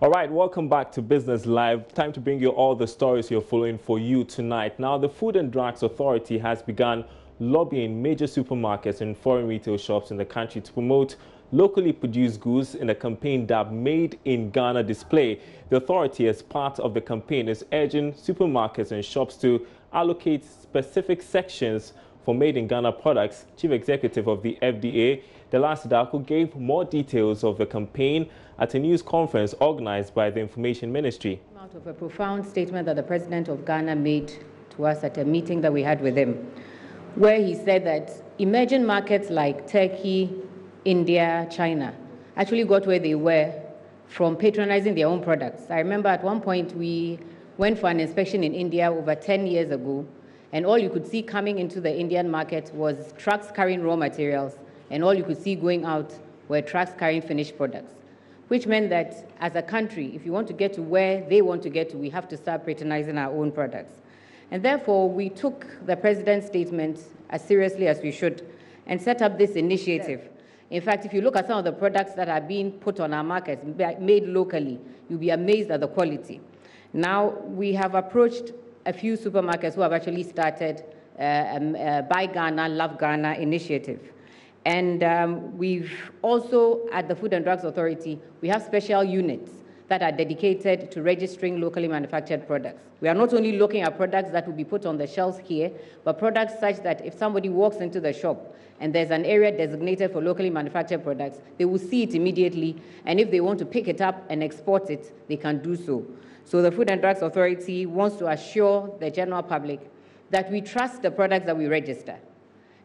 All right, welcome back to Business Live. Time to bring you all the stories you're following for you tonight. Now, the Food and Drugs Authority has begun lobbying major supermarkets and foreign retail shops in the country to promote locally produced goods in a campaign dubbed Made in Ghana display. The authority, as part of the campaign, is urging supermarkets and shops to allocate specific sections for Made in Ghana products. Chief Executive of the FDA, Delasi Darko, gave more details of the campaign at a news conference organized by the Information Ministry. Out of a profound statement that the President of Ghana made to us at a meeting that we had with him, where he said that emerging markets like Turkey, India, China actually got where they were from patronizing their own products. I remember at one point we went for an inspection in India over 10 years ago, and all you could see coming into the Indian market was trucks carrying raw materials, and all you could see going out were trucks carrying finished products, which meant that as a country, if you want to get to where they want to get to, we have to start patronizing our own products. And therefore, we took the President's statement as seriously as we should and set up this initiative. In fact, if you look at some of the products that are being put on our markets, made locally, you'll be amazed at the quality. Now, we have approached a few supermarkets who have actually started Buy Ghana, Love Ghana initiative. And we've also, at the Food and Drugs Authority, we have special units that are dedicated to registering locally manufactured products. We are not only looking at products that will be put on the shelves here, but products such that if somebody walks into the shop and there's an area designated for locally manufactured products, they will see it immediately, and if they want to pick it up and export it, they can do so. So the Food and Drugs Authority wants to assure the general public that we trust the products that we register,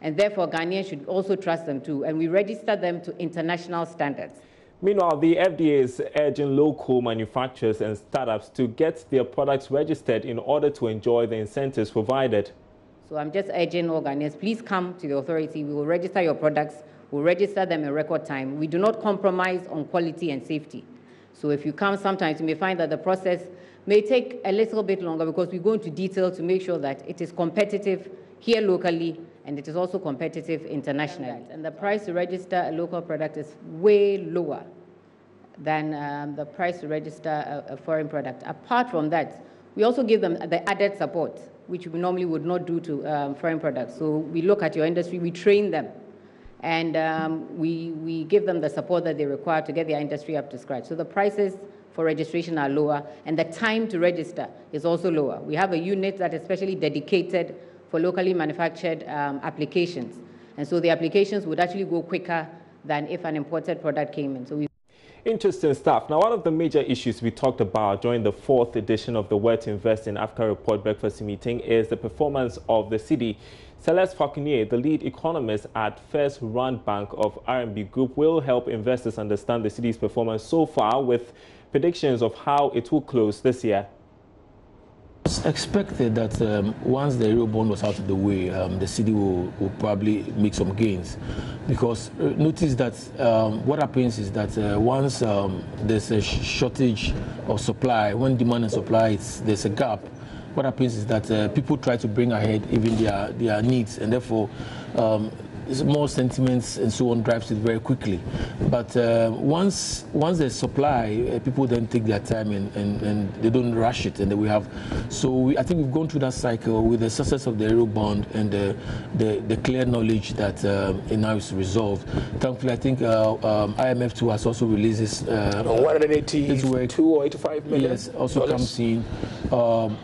and therefore Ghanaians should also trust them too, and we register them to international standards. Meanwhile, the FDA is urging local manufacturers and startups to get their products registered in order to enjoy the incentives provided. So I'm just urging all Ghanaians, please come to the authority. We will register your products. We'll register them in record time. We do not compromise on quality and safety. So if you come, sometimes you may find that the process may take a little bit longer because we go into detail to make sure that it is competitive here locally and it is also competitive internationally. And the price to register a local product is way lower than the price to register a foreign product. Apart from that, we also give them the added support, which we normally would not do to foreign products. So we look at your industry, we train them, and we give them the support that they require to get their industry up to scratch. So the prices for registration are lower, and the time to register is also lower. We have a unit that is specially dedicated for locally manufactured applications. And so the applications would actually go quicker than if an imported product came in. Interesting stuff. Now, one of the major issues we talked about during the 4th edition of the Where to Invest in Africa Report breakfast meeting is the performance of the cedi. Celeste Fakunier, the lead economist at First Rand Bank of RMB Group, will help investors understand the cedi's performance so far with predictions of how it will close this year. It's expected that once the Eurobond was out of the way, the cedi will probably make some gains, because notice that what happens is that once there's a shortage of supply, when demand and supply there's a gap, what happens is that people try to bring ahead even their needs, and therefore more sentiments and so on drives it very quickly. But once there's supply, people then take their time and they don't rush it, and then we have. So I think we've gone through that cycle with the success of the Eurobond and the clear knowledge that it now is resolved. Thankfully, I think IMF too has also released this 182 or 85 million. Yes, also comes in.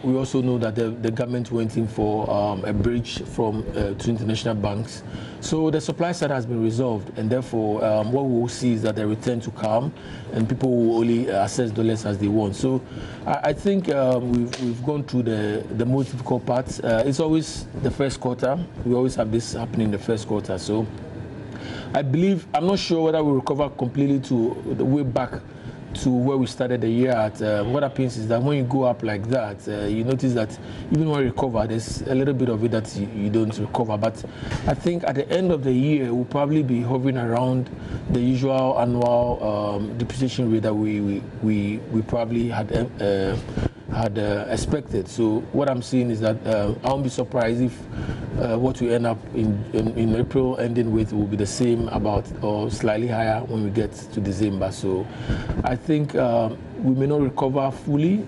We also know that the government went in for a bridge from to international banks. So the supply side has been resolved, and therefore what we will see is that they return to calm, and people will only access dollars as they want. So I think we've gone through the most difficult parts. It's always the first quarter. We always have this happening in the first quarter. So I believe, I'm not sure whether we recover completely to the way back to where we started the year at. What happens is that when you go up like that, you notice that even when you recover, there's a little bit of it that you don't recover. But I think at the end of the year, we'll probably be hovering around the usual annual depreciation rate that we probably had expected. So what I'm seeing is that I won't be surprised if what we end up in April ending with will be the same, about or slightly higher when we get to December. So I think we may not recover fully,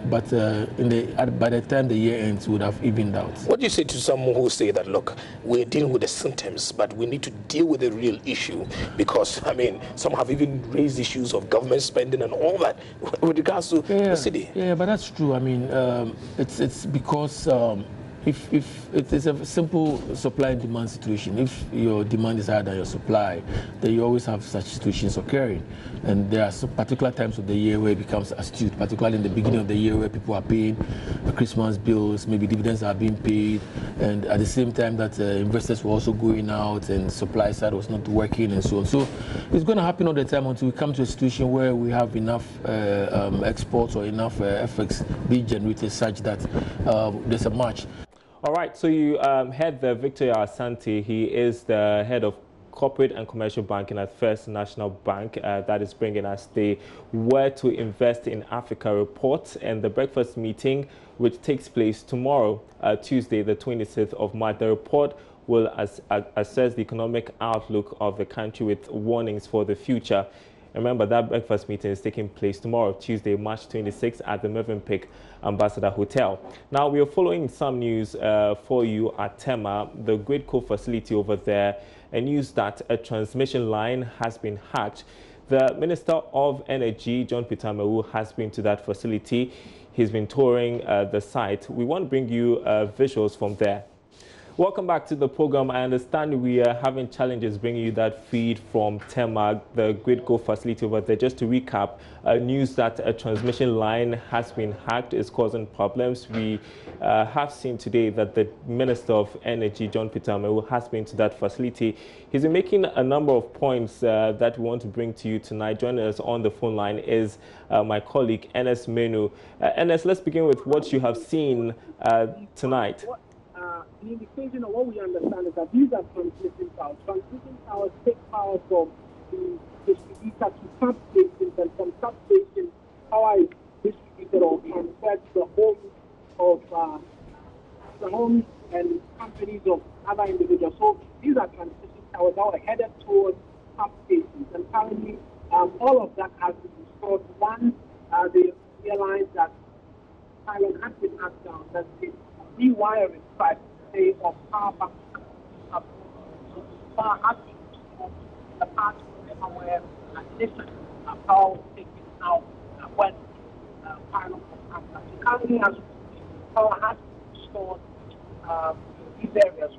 but by the time the year ends, we would have evened out. What do you say to someone who say that, look, we're dealing with the symptoms, but we need to deal with the real issue? Because, I mean, some have even raised issues of government spending and all that with regards to the city. Yeah, but that's true. I mean, it's because if it is a simple supply and demand situation, if your demand is higher than your supply, then you always have such situations occurring. And there are some particular times of the year where it becomes astute, particularly in the beginning of the year where people are paying Christmas bills, maybe dividends are being paid, and at the same time that investors were also going out and supply side was not working and so on. So it's going to happen all the time until we come to a situation where we have enough exports or enough FX being generated such that there's a match. All right, so you heard Victor Asante. He is the head of corporate and commercial banking at First National Bank. That is bringing us the Where to Invest in Africa report and the breakfast meeting, which takes place tomorrow, Tuesday, the 26th of March. The report will assess the economic outlook of the country with warnings for the future. Remember, that breakfast meeting is taking place tomorrow, Tuesday, March 26th at the Mövenpick Ambassador Hotel. Now, we are following some news for you at Tema, the Gridco facility over there, and news that a transmission line has been hacked. The Minister of Energy, John Peter Amewu, has been to that facility. He's been touring the site. We want to bring you visuals from there. Welcome back to the program. I understand we are having challenges bringing you that feed from Tema, the Gridco facility over there. Just to recap, news that a transmission line has been hacked is causing problems. We have seen today that the Minister of Energy, John Peter Amewu, has been to that facility. He's been making a number of points that we want to bring to you tonight. Joining us on the phone line is my colleague, Enes Menu. Enes, let's begin with what you have seen tonight. The indication of what we understand is that these are transmission towers. Transmission towers take power from the distributor to substations, and from substations, power is distributed or transferred to the homes and companies of other individuals. So these are transmission towers that are headed towards substations, and currently all of that has been restored. One, they realized that Thailand has been hacked down, that the rewiring site of power bank has been restored the part where initially power was taken out when pilot was hacked. So currently, as power has been restored these areas.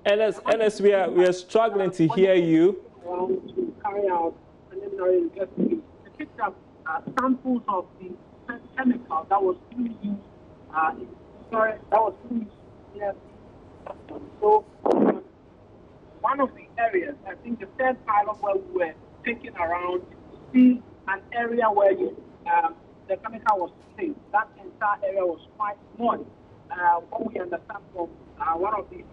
Enes, we are struggling to hear you. To carry out preliminary investigation, they picked up samples of the chemical that was being used So one of the areas, I think the third pilot where we were taking around, to see an area where the chemical was placed. That entire area was quite small. What we understand from one of the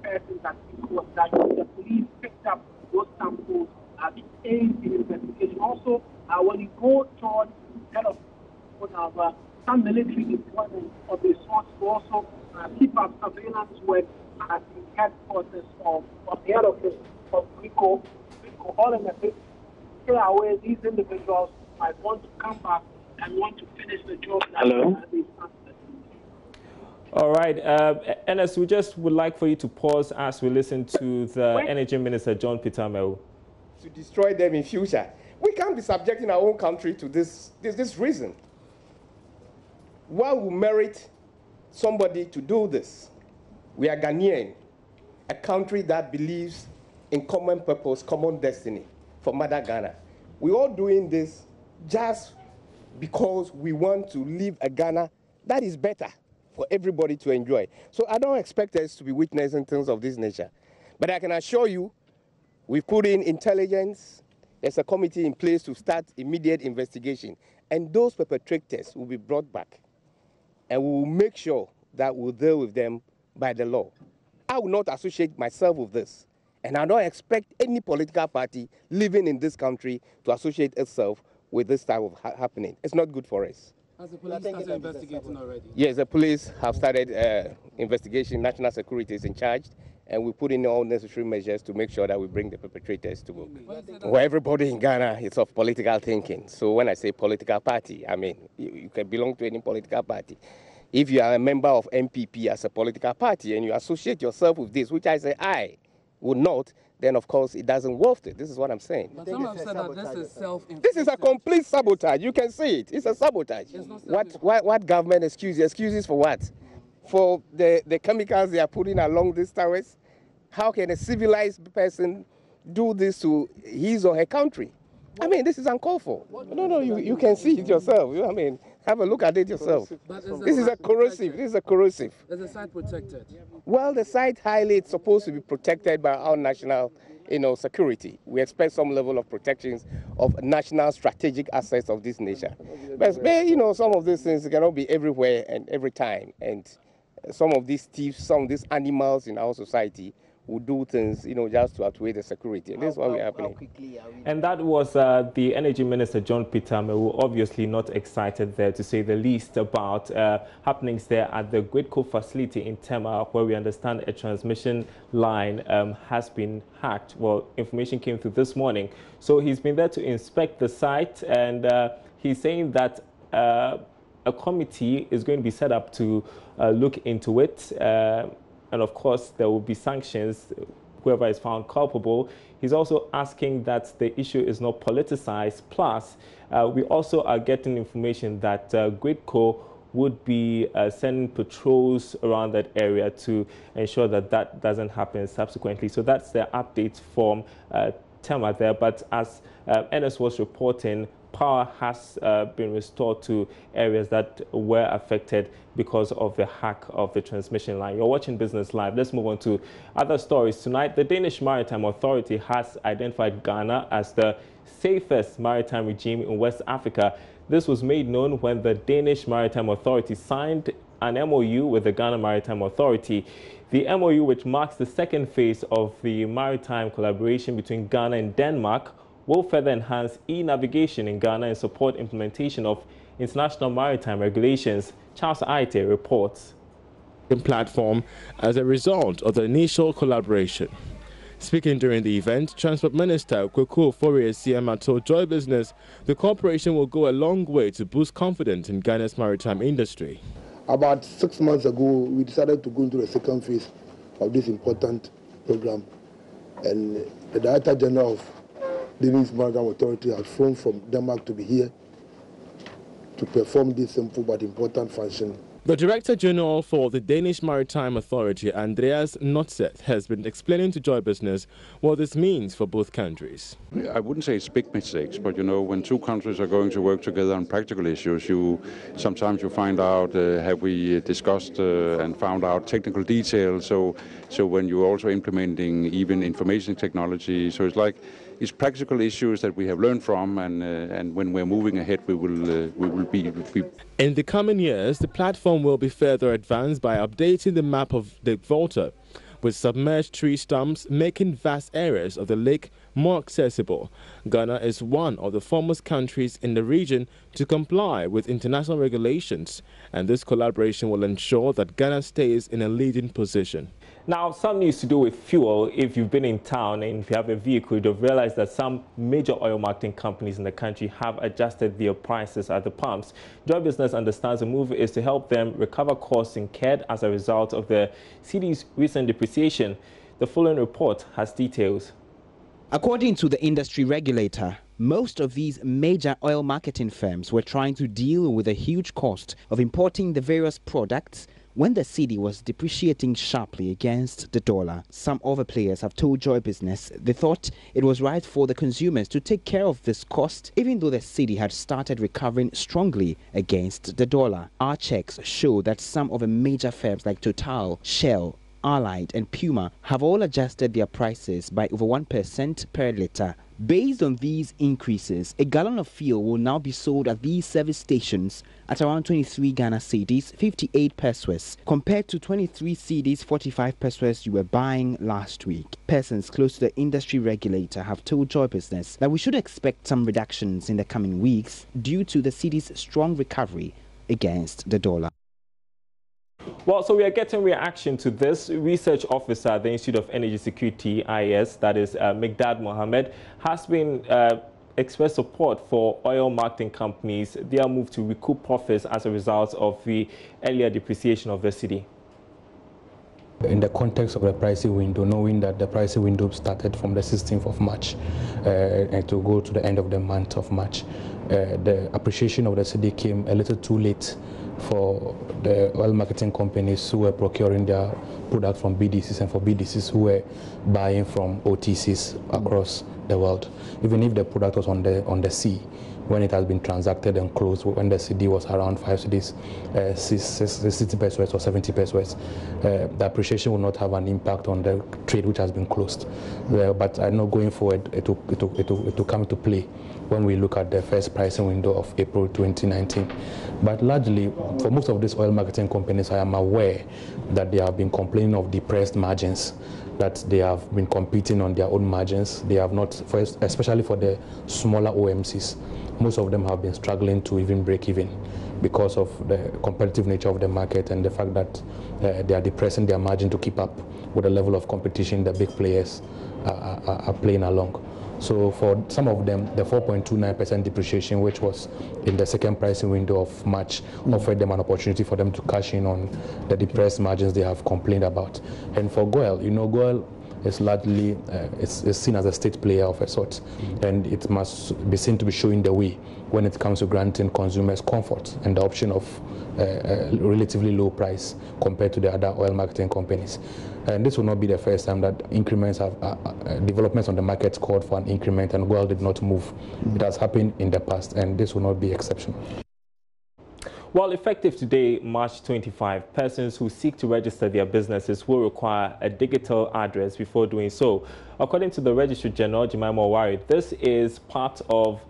persons that was that the police picked up those samples to aid in investigation. Also, when you go towards head of some military deployment of the source to also keep up surveillance work at the headquarters of the head office of Gridco, all in a bit. Stay away, these individuals might want to come back and want to finish the job that they started. All right, Enes, we just would like for you to pause as we listen to the Energy Minister, John Peter Amewu. To destroy them in future. We can't be subjecting our own country to this reason. What will merit somebody to do this? We are Ghanaian, a country that believes in common purpose, common destiny for Mother Ghana. We're all doing this just because we want to live a Ghana that is better for everybody to enjoy. So I don't expect us to be witnessing things of this nature. But I can assure you, we've put in intelligence. There's a committee in place to start immediate investigation. And those perpetrators will be brought back. And we will make sure that we'll deal with them by the law. I will not associate myself with this. And I don't expect any political party living in this country to associate itself with this type of happening. It's not good for us. Has the police started investigating already? Yes, the police have started investigation. National security is in charge, and we put in all necessary measures to make sure that we bring the perpetrators to book. Well, everybody in Ghana is of political thinking. So when I say political party, I mean you can belong to any political party. If you are a member of MPP as a political party and you associate yourself with this, which I say I would not, then of course it doesn't worth it. This is what I'm saying. But some have said that this is self-inflicted. This is a complete sabotage. You can see it. It's a sabotage. What government excuses for what? For the chemicals they are putting along these towers? How can a civilized person do this to his or her country? I mean, this is uncalled for. No, you can see it yourself. I mean, have a look at it yourself. This is a corrosive. This is a corrosive. Is the site protected? Well, the site highly is supposed to be protected by our national, security. We expect some level of protections of national strategic assets of this nature. But some of these things cannot be everywhere and every time. And some of these thieves, some of these animals in our society will do things, just to outweigh the security. And this is what we're happening. And that was the Energy Minister, John Peter Mewu, obviously not excited there, to say the least, about happenings there at the Gridco facility in Tema, where we understand a transmission line has been hacked. Well, information came through this morning. So he's been there to inspect the site, and he's saying that a committee is going to be set up to look into it. And of course, there will be sanctions, whoever is found culpable. He's also asking that the issue is not politicized. Plus, we also are getting information that Gridco would be sending patrols around that area to ensure that that doesn't happen subsequently. So that's the update from Tema there. But as NS was reporting, power has been restored to areas that were affected because of the hack of the transmission line. You're watching Business Live. Let's move on to other stories. Tonight, the Danish Maritime Authority has identified Ghana as the safest maritime regime in West Africa. This was made known when the Danish Maritime Authority signed an MOU with the Ghana Maritime Authority. The MOU, which marks the second phase of the maritime collaboration between Ghana and Denmark, will further enhance e-navigation in Ghana and support implementation of international maritime regulations. Charles Aite reports. Platform as a result of the initial collaboration. Speaking during the event, Transport Minister Kweku Ofori-Asiamah told Joy Business the cooperation will go a long way to boost confidence in Ghana's maritime industry. About 6 months ago, we decided to go into the second phase of this important program, and the Director General of the Danish Maritime Authority has flown from Denmark to be here to perform this simple but important function. The Director General for the Danish Maritime Authority, Andreas Notset, has been explaining to Joy Business what this means for both countries. I wouldn't say it's big mistakes, but when two countries are going to work together on practical issues, sometimes you find out have we discussed and found out technical details. So when you're also implementing even information technology, so it's practical issues that we have learned from, and when we're moving ahead, we will be. In the coming years, the platform will be further advanced by updating the map of the Volta, with submerged tree stumps making vast areas of the lake more accessible. Ghana is one of the foremost countries in the region to comply with international regulations, and this collaboration will ensure that Ghana stays in a leading position. Now, some news to do with fuel. If you've been in town and if you have a vehicle, you've realized that some major oil marketing companies in the country have adjusted their prices at the pumps. Joy Business understands the move is to help them recover costs incurred as a result of the cedi's recent depreciation. The following report has details. According to the industry regulator, most of these major oil marketing firms were trying to deal with the huge cost of importing the various products when the cedi was depreciating sharply against the dollar. Some other players have told Joy Business they thought it was right for the consumers to take care of this cost, even though the cedi had started recovering strongly against the dollar. Our checks show that some of the major firms like Total, Shell, Allied and Puma have all adjusted their prices by over 1% per litre. Based on these increases, a gallon of fuel will now be sold at these service stations at around 23 Ghana cedis, 58 pesos, compared to 23 cedis, 45 pesos you were buying last week. Persons close to the industry regulator have told Joy Business that we should expect some reductions in the coming weeks due to the cedi's strong recovery against the dollar. Well, so we are getting reaction to this. Research officer at the Institute of Energy Security, IS, that is Migdad Mohammed, has been expressed support for oil marketing companies, their move to recoup profits as a result of the earlier depreciation of the cedi. In the context of the pricing window, knowing that the pricing window started from the 16th of March and to go to the end of the month of March, the appreciation of the cedi came a little too late for the oil marketing companies who were procuring their product from BDCs and for BDCs who were buying from OTCs across the world. Even if the product was on the sea, when it has been transacted and closed, when the cedi was around 5 cedis, 60 pesos or 70 pesos, the appreciation will not have an impact on the trade which has been closed. But I know going forward, it will come into play when we look at the first pricing window of April 2019. But largely, for most of these oil marketing companies, I am aware that they have been complaining of depressed margins, that they have been competing on their own margins. They have not, especially for the smaller OMCs, most of them have been struggling to even break even because of the competitive nature of the market and the fact that they are depressing their margin to keep up with the level of competition the big players are playing along. So for some of them, the 4.29% depreciation, which was in the second pricing window of March, offered them an opportunity for them to cash in on the depressed margins they have complained about. And for GOIL, GOIL is largely is seen as a state player of a sort, and it must be seen to be showing the way when it comes to granting consumers comfort and the option of a relatively low price compared to the other oil marketing companies. And this will not be the first time that increments have developments on the market called for an increment and GOIL did not move. It has happened in the past, and this will not be exceptional. Well, effective today, March 25, persons who seek to register their businesses will require a digital address before doing so. According to the Registrar General, Jemima Owari, this is part of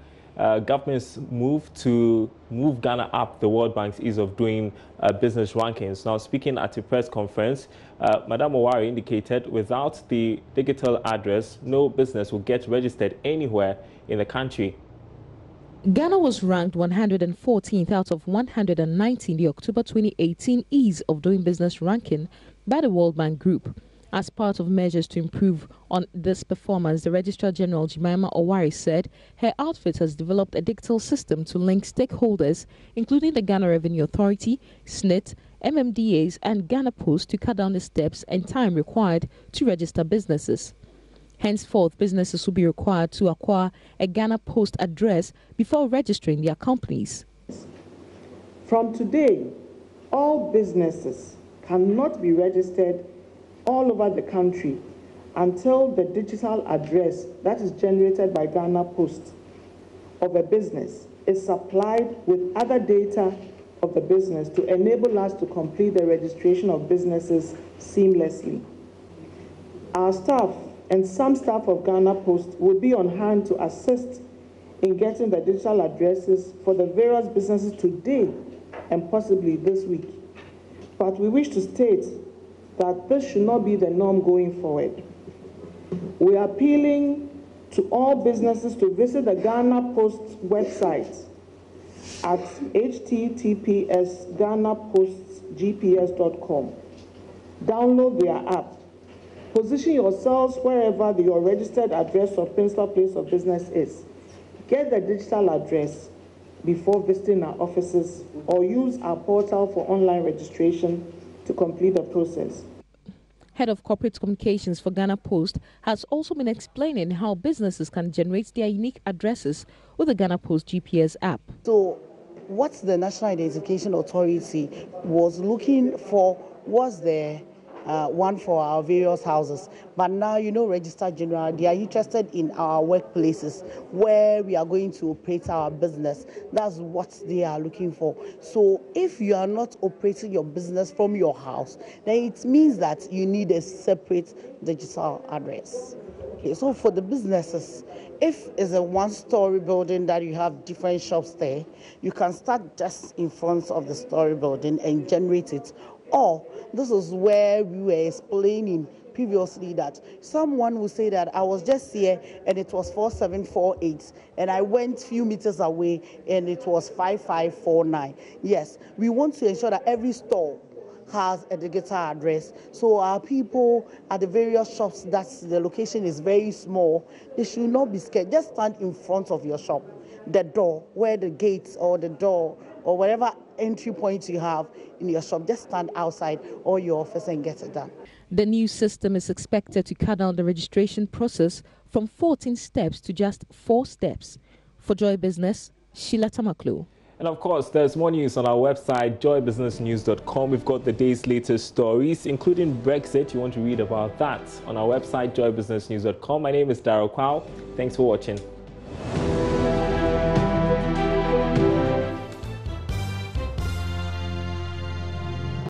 government's move to move Ghana up the World Bank's ease of doing business rankings. Now, speaking at a press conference, Madam Owari indicated without the digital address, no business will get registered anywhere in the country. Ghana was ranked 114th out of 190 in the October 2018 Ease of Doing Business ranking by the World Bank Group. As part of measures to improve on this performance, the Registrar General Jemima Owari said her outfit has developed a digital system to link stakeholders, including the Ghana Revenue Authority, SNIT, MMDAs and Ghana Post to cut down the steps and time required to register businesses. Henceforth, businesses will be required to acquire a Ghana Post address before registering their companies. From today, all businesses cannot be registered all over the country until the digital address that is generated by Ghana Post of a business is supplied with other data of the business to enable us to complete the registration of businesses seamlessly. Our staff and some staff of Ghana Post will be on hand to assist in getting the digital addresses for the various businesses today and possibly this week. But we wish to state that this should not be the norm going forward. We are appealing to all businesses to visit the Ghana Post website at https://ghanapostgps.com. Download their app. Position yourselves wherever your registered address or principal place of business is. Get the digital address before visiting our offices or use our portal for online registration to complete the process. Head of Corporate Communications for Ghana Post has also been explaining how businesses can generate their unique addresses with the Ghana Post GPS app. So what the National Identification Authority was looking for was the one for our various houses. But now, Registrar General, they are interested in our workplaces where we are going to operate our business. That's what they are looking for. So if you are not operating your business from your house, then it means that you need a separate digital address. Okay, so for the businesses, if it's a one-story building that you have different shops there, you can start just in front of the story building and generate it. Or this is where we were explaining previously that someone will say that I was just here and it was 4748, and I went few meters away and it was 5549. Yes, we want to ensure that every store has a digital address. So our people at the various shops that the location is very small, they should not be scared. Just stand in front of your shop, the door, where the gates or the door or whatever entry point you have in your shop, just stand outside or your office and get it done. The new system is expected to cut down the registration process from 14 steps to just 4 steps. For Joy Business, Sheila Tamaklo. And of course, there's more news on our website, joybusinessnews.com. We've got the day's latest stories, including Brexit. You want to read about that on our website, joybusinessnews.com. My name is Darryl Kwao. Thanks for watching.